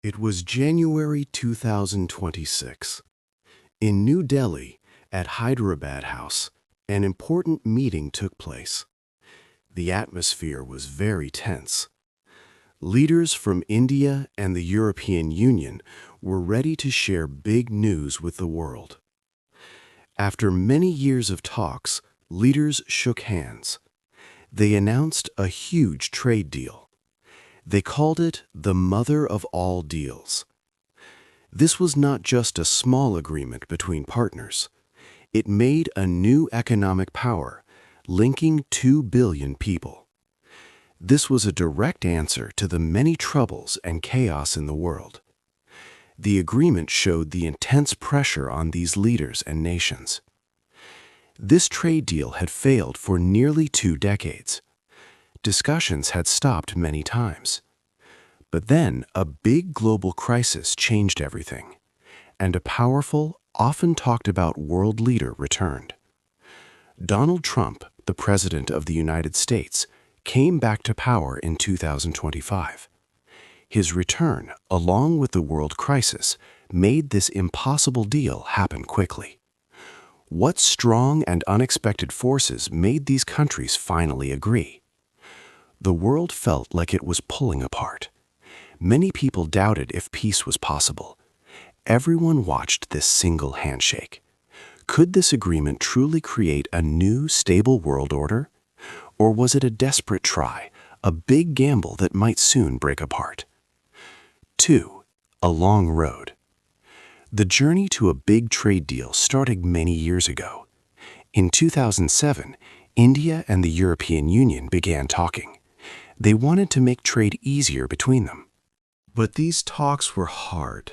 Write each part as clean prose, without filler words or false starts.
It was January 2026. In New Delhi, at Hyderabad House, an important meeting took place. The atmosphere was very tense. Leaders from India and the European Union were ready to share big news with the world. After many years of talks, leaders shook hands. They announced a huge trade deal. They called it the mother of all deals. This was not just a small agreement between partners. It made a new economic power, linking 2 billion people. This was a direct answer to the many troubles and chaos in the world. The agreement showed the intense pressure on these leaders and nations. This trade deal had failed for nearly 2 decades. Discussions had stopped many times. But then a big global crisis changed everything, and a powerful, often talked about world leader returned. Donald Trump, the President of the United States, came back to power in 2025. His return, along with the world crisis, made this impossible deal happen quickly. What strong and unexpected forces made these countries finally agree? The world felt like it was pulling apart. Many people doubted if peace was possible. Everyone watched this single handshake. Could this agreement truly create a new, stable world order? Or was it a desperate try, a big gamble that might soon break apart? 2. A long road. The journey to a big trade deal started many years ago. In 2007, India and the European Union began talking. They wanted to make trade easier between them. But these talks were hard.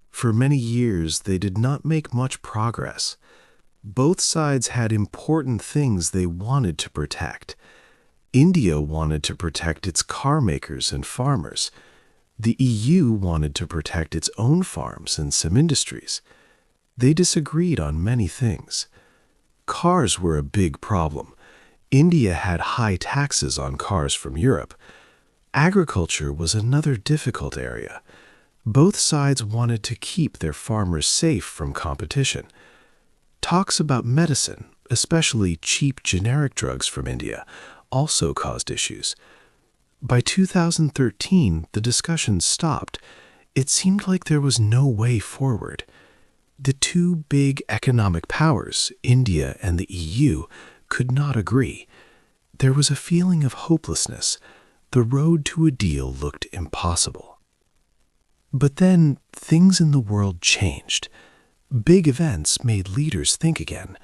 For many years, they did not make much progress. Both sides had important things they wanted to protect. India wanted to protect its car makers and farmers. The EU wanted to protect its own farms and some industries. They disagreed on many things. Cars were a big problem. India had high taxes on cars from Europe. Agriculture was another difficult area. Both sides wanted to keep their farmers safe from competition. Talks about medicine, especially cheap generic drugs from India, also caused issues. By 2013, the discussions stopped. It seemed like there was no way forward. The two big economic powers, India and the EU, could not agree. There was a feeling of hopelessness. The road to a deal looked impossible. But then things in the world changed. Big events made leaders think again.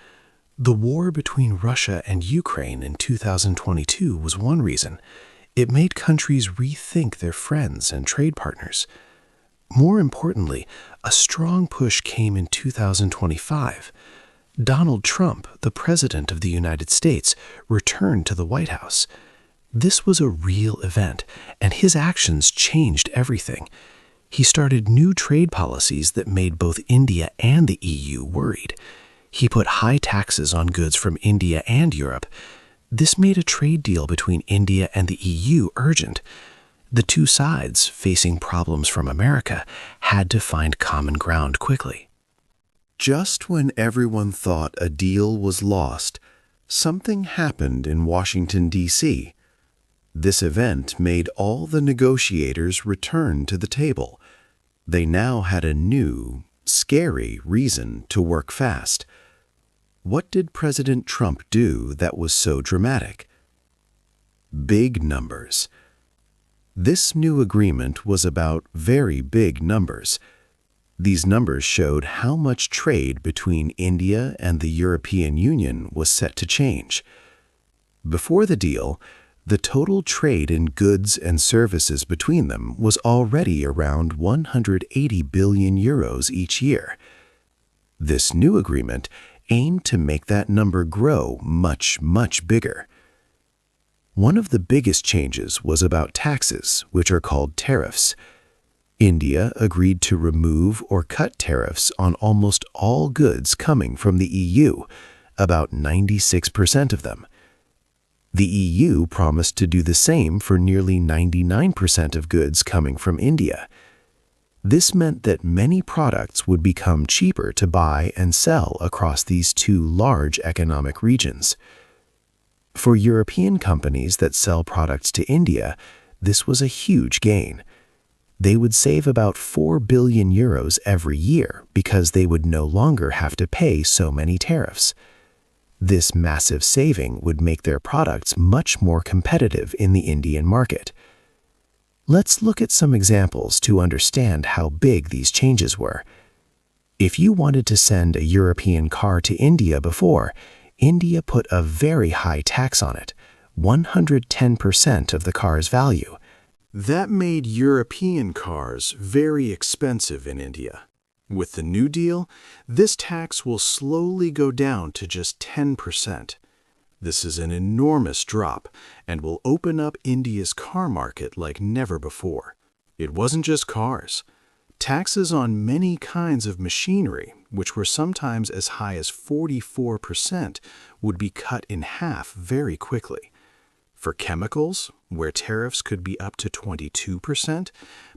The war between Russia and Ukraine in 2022 was one reason. It made countries rethink their friends and trade partners. More importantly, a strong push came in 2025. Donald Trump, the President of the United States, returned to the White House. This was a real event, and his actions changed everything. He started new trade policies that made both India and the EU worried. He put high taxes on goods from India and Europe. This made a trade deal between India and the EU urgent. The two sides, facing problems from America, had to find common ground quickly. Just when everyone thought a deal was lost, something happened in Washington, D.C. This event made all the negotiators return to the table. They now had a new, scary reason to work fast. What did President Trump do that was so dramatic? Big numbers. This new agreement was about very big numbers. These numbers showed how much trade between India and the European Union was set to change. Before the deal, the total trade in goods and services between them was already around 180 billion euros each year. This new agreement aimed to make that number grow much, much bigger. One of the biggest changes was about taxes, which are called tariffs. India agreed to remove or cut tariffs on almost all goods coming from the EU, about 96% of them. The EU promised to do the same for nearly 99% of goods coming from India. This meant that many products would become cheaper to buy and sell across these two large economic regions. For European companies that sell products to India, this was a huge gain. They would save about 4 billion euros every year because they would no longer have to pay so many tariffs. This massive saving would make their products much more competitive in the Indian market. Let's look at some examples to understand how big these changes were. If you wanted to send a European car to India before, India put a very high tax on it, 110% of the car's value. That made European cars very expensive in India. With the New Deal, this tax will slowly go down to just 10%. This is an enormous drop and will open up India's car market like never before. It wasn't just cars. Taxes on many kinds of machinery, which were sometimes as high as 44%, would be cut in half very quickly. For chemicals, where tariffs could be up to 22%,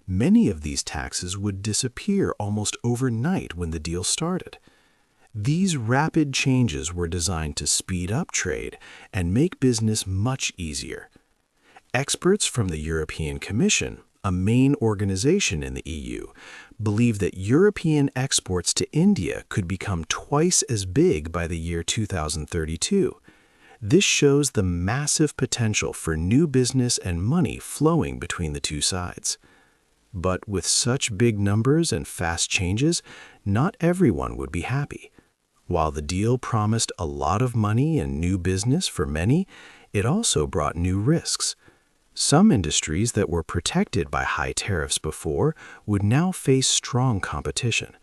many of these taxes would disappear almost overnight when the deal started. These rapid changes were designed to speed up trade and make business much easier. Experts from the European Commission, a main organization in the EU, believe that European exports to India could become twice as big by the year 2032. This shows the massive potential for new business and money flowing between the two sides. But with such big numbers and fast changes, not everyone would be happy. While the deal promised a lot of money and new business for many, it also brought new risks. Some industries that were protected by high tariffs before would now face strong competition.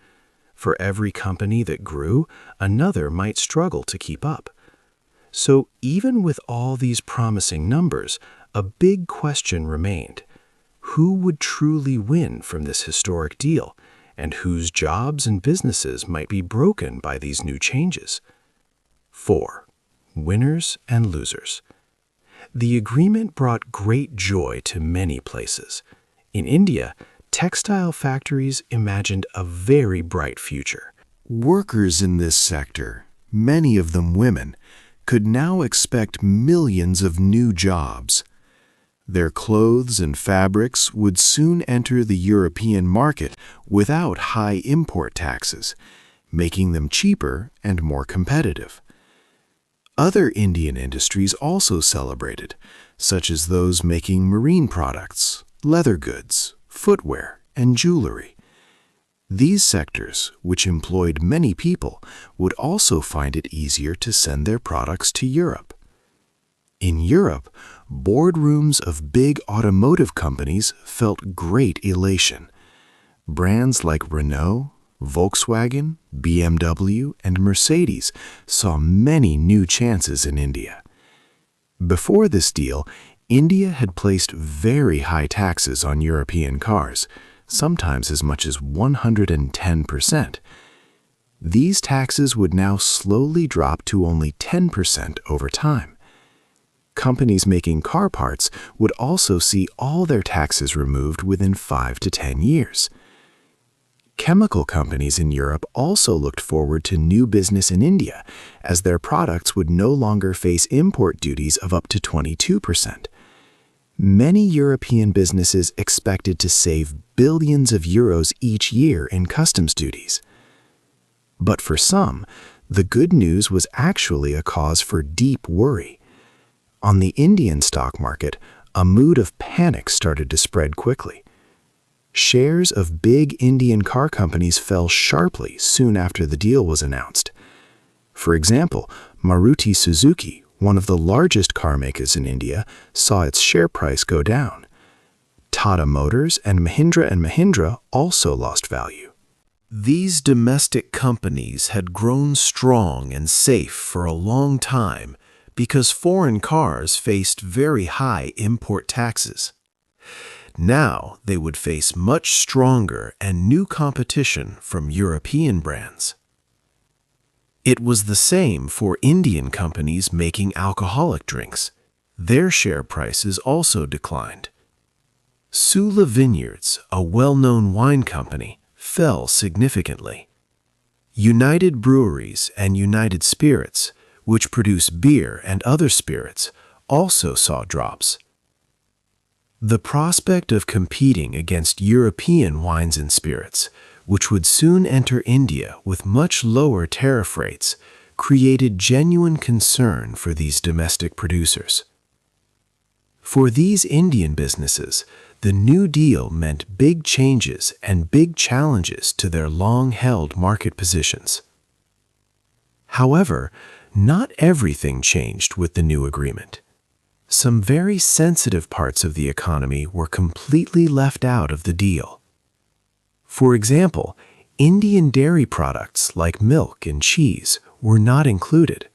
For every company that grew, another might struggle to keep up. So even with all these promising numbers, a big question remained. Who would truly win from this historic deal, and whose jobs and businesses might be broken by these new changes? 4. Winners and losers. The agreement brought great joy to many places. In India, textile factories imagined a very bright future. Workers in this sector, many of them women, could now expect millions of new jobs. Their clothes and fabrics would soon enter the European market without high import taxes, making them cheaper and more competitive. Other Indian industries also celebrated, such as those making marine products, leather goods, footwear, and jewelry. These sectors, which employed many people, would also find it easier to send their products to Europe. In Europe, boardrooms of big automotive companies felt great elation. Brands like Renault, Volkswagen, BMW, and Mercedes saw many new chances in India. Before this deal, India had placed very high taxes on European cars, sometimes as much as 110%. These taxes would now slowly drop to only 10% over time. Companies making car parts would also see all their taxes removed within 5 to 10 years. Chemical companies in Europe also looked forward to new business in India, as their products would no longer face import duties of up to 22%. Many European businesses expected to save billions of euros each year in customs duties. But for some, the good news was actually a cause for deep worry. On the Indian stock market, a mood of panic started to spread quickly. Shares of big Indian car companies fell sharply soon after the deal was announced. For example, Maruti Suzuki, one of the largest car makers in India, saw its share price go down. Tata Motors and Mahindra also lost value. These domestic companies had grown strong and safe for a long time because foreign cars faced very high import taxes. Now they would face much stronger and new competition from European brands. It was the same for Indian companies making alcoholic drinks. Their share prices also declined. Sula Vineyards, a well-known wine company, fell significantly. United Breweries and United Spirits, which produce beer and other spirits, also saw drops. The prospect of competing against European wines and spirits, which would soon enter India with much lower tariff rates, created genuine concern for these domestic producers. For these Indian businesses, the New Deal meant big changes and big challenges to their long-held market positions. However, not everything changed with the new agreement. Some very sensitive parts of the economy were completely left out of the deal. For example, Indian dairy products like milk and cheese were not included.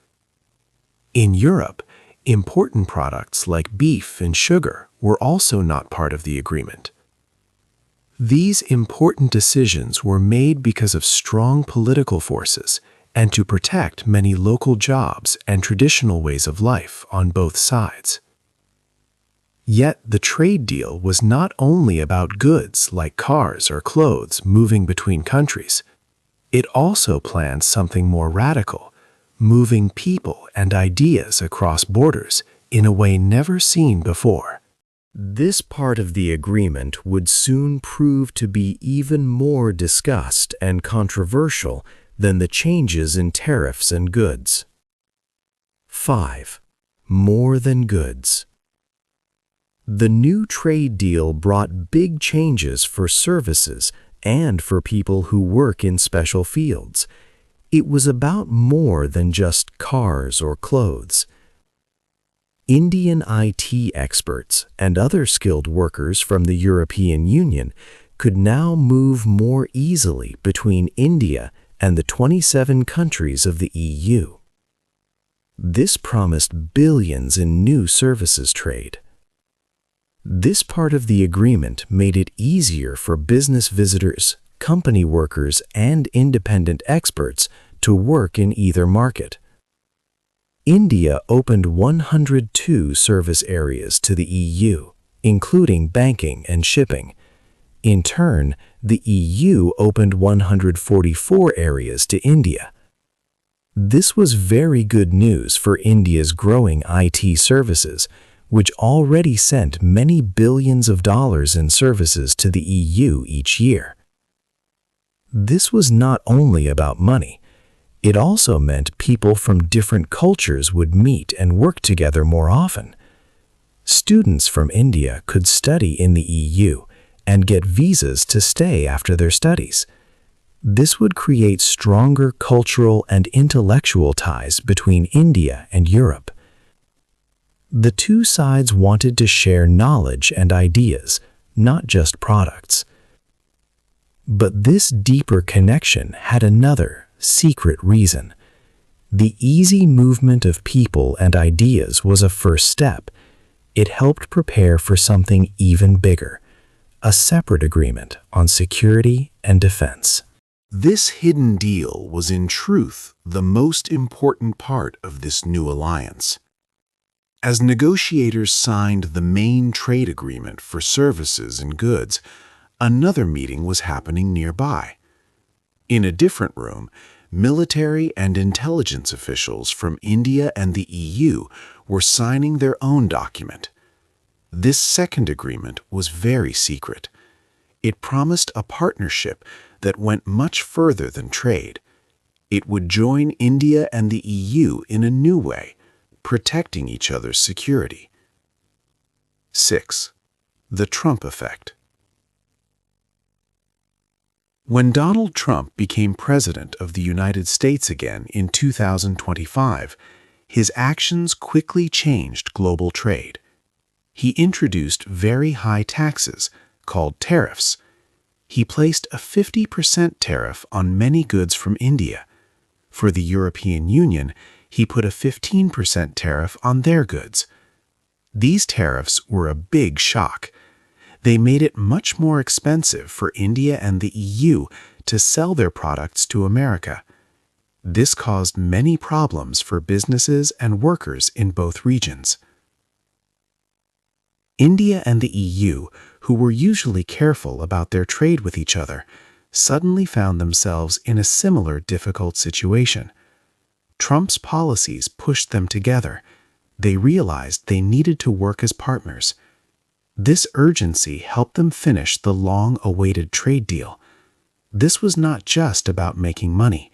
In Europe, important products like beef and sugar were also not part of the agreement. These important decisions were made because of strong political forces and to protect many local jobs and traditional ways of life on both sides. Yet the trade deal was not only about goods like cars or clothes moving between countries. It also planned something more radical, moving people and ideas across borders in a way never seen before. This part of the agreement would soon prove to be even more discussed and controversial than the changes in tariffs and goods. 5. More than goods. The new trade deal brought big changes for services and for people who work in special fields. It was about more than just cars or clothes. Indian IT experts and other skilled workers from the European Union could now move more easily between India and the 27 countries of the EU. This promised billions in new services trade. This part of the agreement made it easier for business visitors, company workers, and independent experts to work in either market. India opened 102 service areas to the EU, including banking and shipping. In turn, the EU opened 144 areas to India. This was very good news for India's growing IT services, which already sent many billions of dollars in services to the EU each year. This was not only about money. It also meant people from different cultures would meet and work together more often. Students from India could study in the EU and get visas to stay after their studies. This would create stronger cultural and intellectual ties between India and Europe. The two sides wanted to share knowledge and ideas, not just products. But this deeper connection had another, secret reason. The easy movement of people and ideas was a first step. It helped prepare for something even bigger, a separate agreement on security and defense. This hidden deal was in truth the most important part of this new alliance. As negotiators signed the main trade agreement for services and goods, another meeting was happening nearby. In a different room, military and intelligence officials from India and the EU were signing their own document. This second agreement was very secret. It promised a partnership that went much further than trade. It would join India and the EU in a new way, protecting each other's security. 6. The Trump effect. When Donald Trump became president of the United States again in 2025, his actions quickly changed global trade. He introduced very high taxes, called tariffs. He placed a 50% tariff on many goods from India. For the European Union, he put a 15% tariff on their goods. These tariffs were a big shock. They made it much more expensive for India and the EU to sell their products to America. This caused many problems for businesses and workers in both regions. India and the EU who were usually careful about their trade with each other, suddenly found themselves in a similar difficult situation. Trump's policies pushed them together. They realized they needed to work as partners. This urgency helped them finish the long-awaited trade deal. This was not just about making money.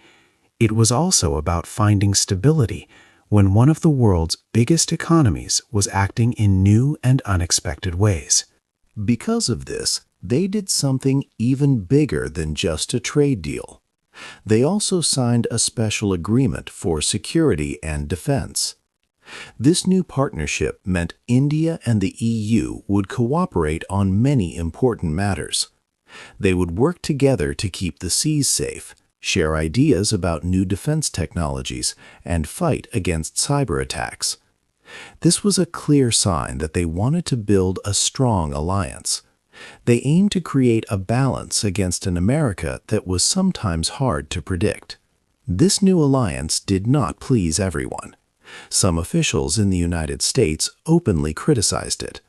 It was also about finding stability when one of the world's biggest economies was acting in new and unexpected ways. Because of this, they did something even bigger than just a trade deal. They also signed a special agreement for security and defense. This new partnership meant India and the EU would cooperate on many important matters. They would work together to keep the seas safe, share ideas about new defense technologies, and fight against cyber attacks. This was a clear sign that they wanted to build a strong alliance. They aimed to create a balance against an America that was sometimes hard to predict. This new alliance did not please everyone. Some officials in the United States openly criticized it.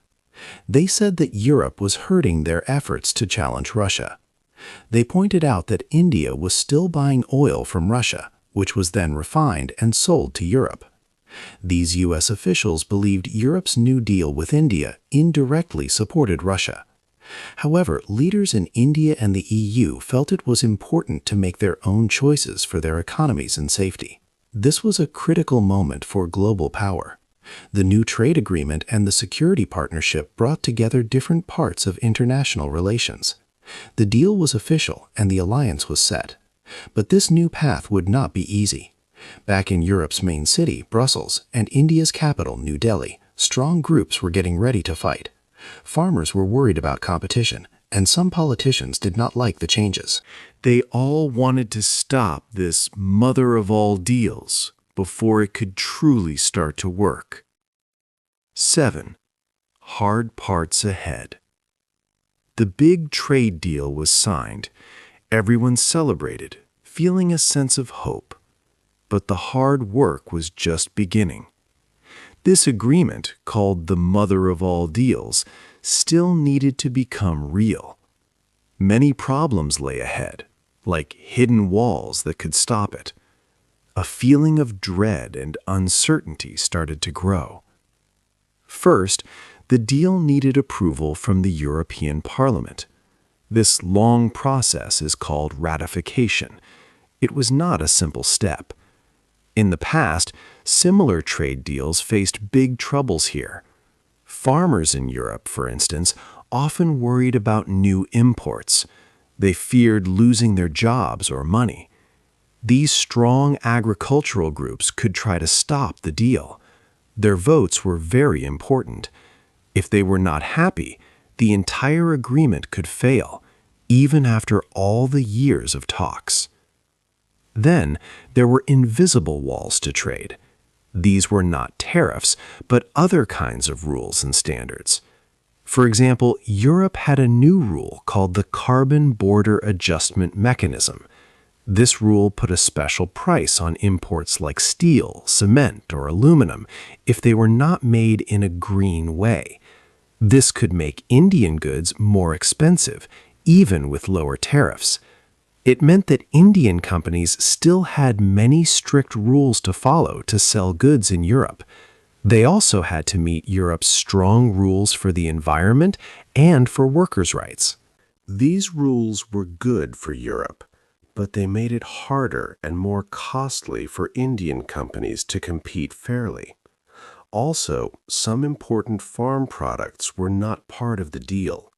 They said that Europe was hurting their efforts to challenge Russia. They pointed out that India was still buying oil from Russia, which was then refined and sold to Europe. These U.S. officials believed Europe's New Deal with India indirectly supported Russia. However, leaders in India and the EU felt it was important to make their own choices for their economies and safety. This was a critical moment for global power. The new trade agreement and the security partnership brought together different parts of international relations. The deal was official and the alliance was set. But this new path would not be easy. Back in Europe's main city, Brussels, and India's capital, New Delhi, strong groups were getting ready to fight. Farmers were worried about competition, and some politicians did not like the changes. They all wanted to stop this mother of all deals before it could truly start to work. 7. Hard parts ahead. The big trade deal was signed. Everyone celebrated, feeling a sense of hope. But the hard work was just beginning. This agreement, called the mother of all deals, still needed to become real. Many problems lay ahead, like hidden walls that could stop it. A feeling of dread and uncertainty started to grow. First, the deal needed approval from the European Parliament. This long process is called ratification. It was not a simple step. In the past, similar trade deals faced big troubles here. Farmers in Europe, for instance, often worried about new imports. They feared losing their jobs or money. These strong agricultural groups could try to stop the deal. Their votes were very important. If they were not happy, the entire agreement could fail, even after all the years of talks. Then, there were invisible walls to trade. These were not tariffs, but other kinds of rules and standards. For example, Europe had a new rule called the Carbon Border Adjustment Mechanism. This rule put a special price on imports like steel, cement, or aluminum if they were not made in a green way. This could make Indian goods more expensive, even with lower tariffs. It meant that Indian companies still had many strict rules to follow to sell goods in Europe. They also had to meet Europe's strong rules for the environment and for workers' rights. These rules were good for Europe, but they made it harder and more costly for Indian companies to compete fairly. Also, some important farm products were not part of the deal.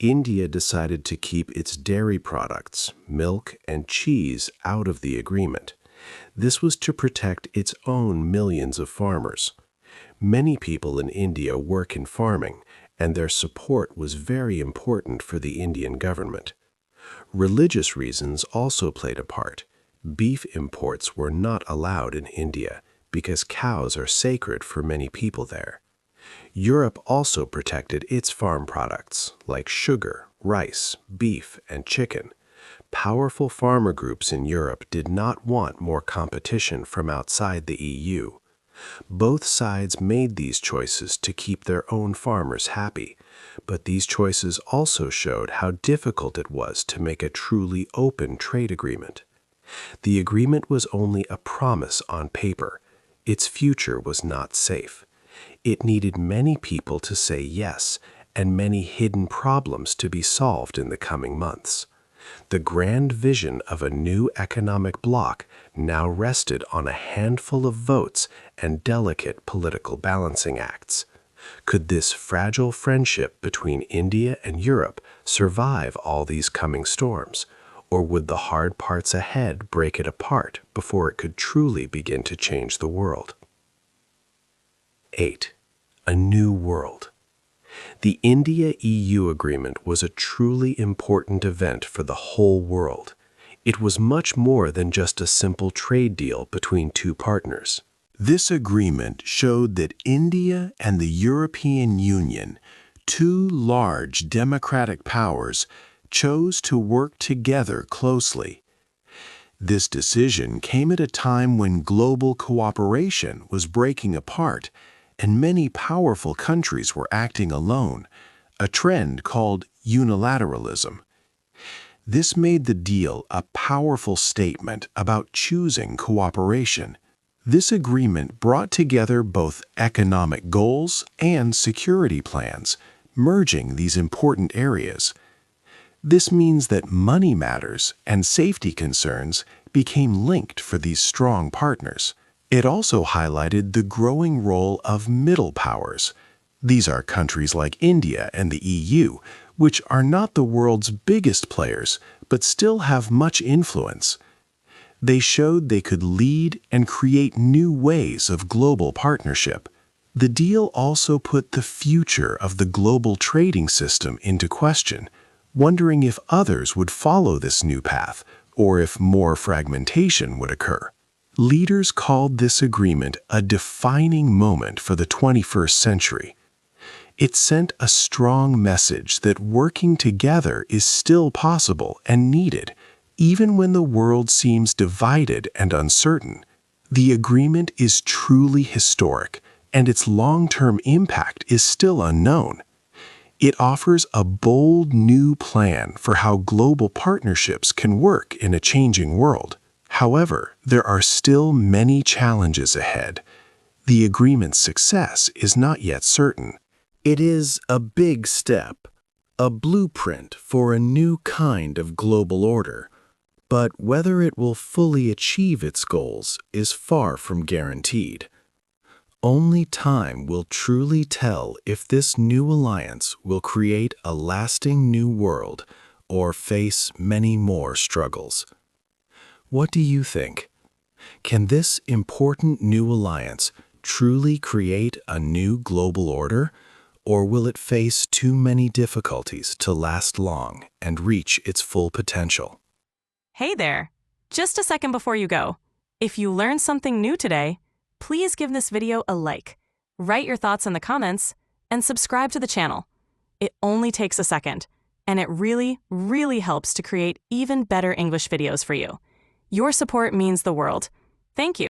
India decided to keep its dairy products, milk and cheese, out of the agreement. This was to protect its own millions of farmers. Many people in India work in farming, and their support was very important for the Indian government. Religious reasons also played a part. Beef imports were not allowed in India because cows are sacred for many people there. Europe also protected its farm products, like sugar, rice, beef, and chicken. Powerful farmer groups in Europe did not want more competition from outside the EU. Both sides made these choices to keep their own farmers happy, but these choices also showed how difficult it was to make a truly open trade agreement. The agreement was only a promise on paper. Its future was not safe. It needed many people to say yes, and many hidden problems to be solved in the coming months. The grand vision of a new economic bloc now rested on a handful of votes and delicate political balancing acts. Could this fragile friendship between India and Europe survive all these coming storms, or would the hard parts ahead break it apart before it could truly begin to change the world? 8. A new world. The India-EU agreement was a truly important event for the whole world. It was much more than just a simple trade deal between two partners. This agreement showed that India and the European Union, two large democratic powers, chose to work together closely. This decision came at a time when global cooperation was breaking apart and many powerful countries were acting alone, a trend called unilateralism. This made the deal a powerful statement about choosing cooperation. This agreement brought together both economic goals and security plans, merging these important areas. This means that money matters and safety concerns became linked for these strong partners. It also highlighted the growing role of middle powers. These are countries like India and the EU, which are not the world's biggest players, but still have much influence. They showed they could lead and create new ways of global partnership. The deal also put the future of the global trading system into question, wondering if others would follow this new path or if more fragmentation would occur. Leaders called this agreement a defining moment for the 21st century. It sent a strong message that working together is still possible and needed, even when the world seems divided and uncertain. The agreement is truly historic, and its long-term impact is still unknown. It offers a bold new plan for how global partnerships can work in a changing world. However, there are still many challenges ahead. The agreement's success is not yet certain. It is a big step, a blueprint for a new kind of global order, but whether it will fully achieve its goals is far from guaranteed. Only time will truly tell if this new alliance will create a lasting new world or face many more struggles. What do you think? Can this important new alliance truly create a new global order, or will it face too many difficulties to last long and reach its full potential? Hey there! Just a second before you go. If you learned something new today, please give this video a like, write your thoughts in the comments, and subscribe to the channel. It only takes a second, and it really, really helps to create even better English videos for you. Your support means the world. Thank you.